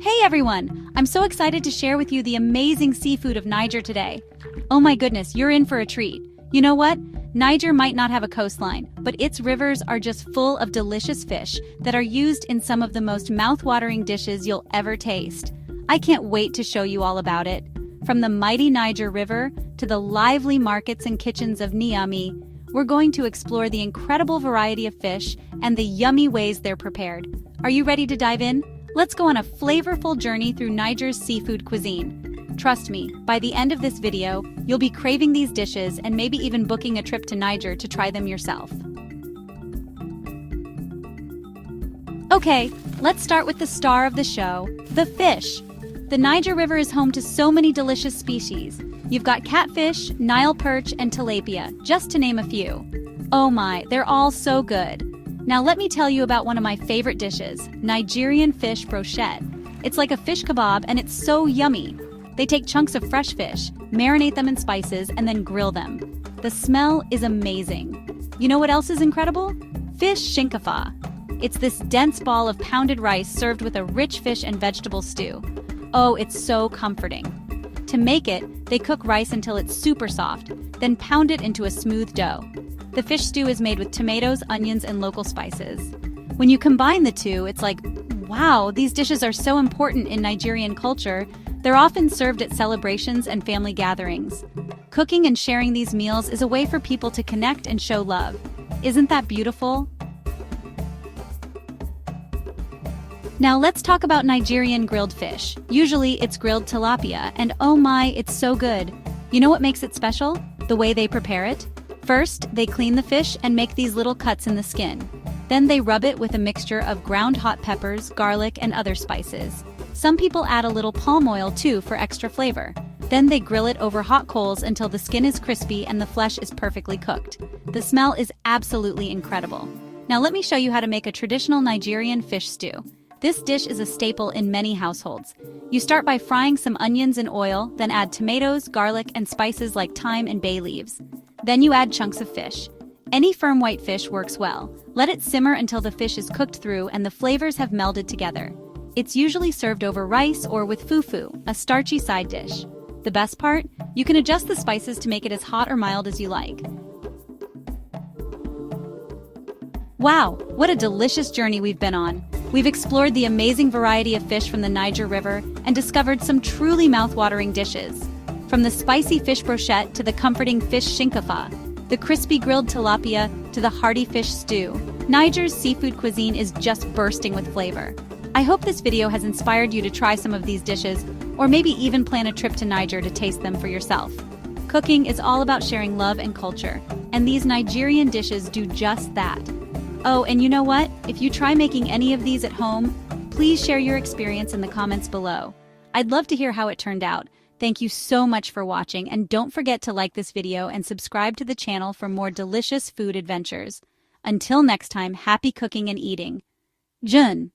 Hey everyone! I'm so excited to share with you the amazing seafood of Niger today. Oh my goodness, you're in for a treat. You know what? Niger might not have a coastline, but its rivers are just full of delicious fish that are used in some of the most mouth-watering dishes you'll ever taste. I can't wait to show you all about it. From the mighty Niger River to the lively markets and kitchens of Niamey, we're going to explore the incredible variety of fish and the yummy ways they're prepared. Are you ready to dive in? Let's go on a flavorful journey through Niger's seafood cuisine. Trust me, by the end of this video, you'll be craving these dishes and maybe even booking a trip to Niger to try them yourself. Okay, let's start with the star of the show, the fish. The Niger River is home to so many delicious species. You've got catfish, Nile perch, and tilapia, just to name a few. Oh my, they're all so good. Now let me tell you about one of my favorite dishes, Nigerian fish brochette. It's like a fish kebab and it's so yummy. They take chunks of fresh fish, marinate them in spices, and then grill them. The smell is amazing. You know what else is incredible? Fish shinkafa. It's this dense ball of pounded rice served with a rich fish and vegetable stew. Oh, it's so comforting. To make it, they cook rice until it's super soft, then pound it into a smooth dough. The fish stew is made with tomatoes, onions, and local spices. When you combine the two, it's like, wow, these dishes are so important in Nigerian culture. They're often served at celebrations and family gatherings. Cooking and sharing these meals is a way for people to connect and show love. Isn't that beautiful? Now let's talk about Nigerian grilled fish. Usually it's grilled tilapia, and oh my, it's so good. You know what makes it special? The way they prepare it? First, they clean the fish and make these little cuts in the skin. Then they rub it with a mixture of ground hot peppers, garlic, and other spices. Some people add a little palm oil too for extra flavor. Then they grill it over hot coals until the skin is crispy and the flesh is perfectly cooked. The smell is absolutely incredible. Now let me show you how to make a traditional Nigerian fish stew. This dish is a staple in many households. You start by frying some onions in oil, then add tomatoes, garlic, and spices like thyme and bay leaves. Then you add chunks of fish. Any firm white fish works well. Let it simmer until the fish is cooked through and the flavors have melded together. It's usually served over rice or with fufu, a starchy side dish. The best part? You can adjust the spices to make it as hot or mild as you like. Wow, what a delicious journey we've been on. We've explored the amazing variety of fish from the Niger River and discovered some truly mouth-watering dishes. From the spicy fish brochette to the comforting fish shinkafa, the crispy grilled tilapia to the hearty fish stew, Niger's seafood cuisine is just bursting with flavor. I hope this video has inspired you to try some of these dishes, or maybe even plan a trip to Niger to taste them for yourself. Cooking is all about sharing love and culture, and these Nigerian dishes do just that. Oh, and you know what? If you try making any of these at home, please share your experience in the comments below. I'd love to hear how it turned out. Thank you so much for watching, and don't forget to like this video and subscribe to the channel for more delicious food adventures. Until next time, happy cooking and eating. Jeuhn.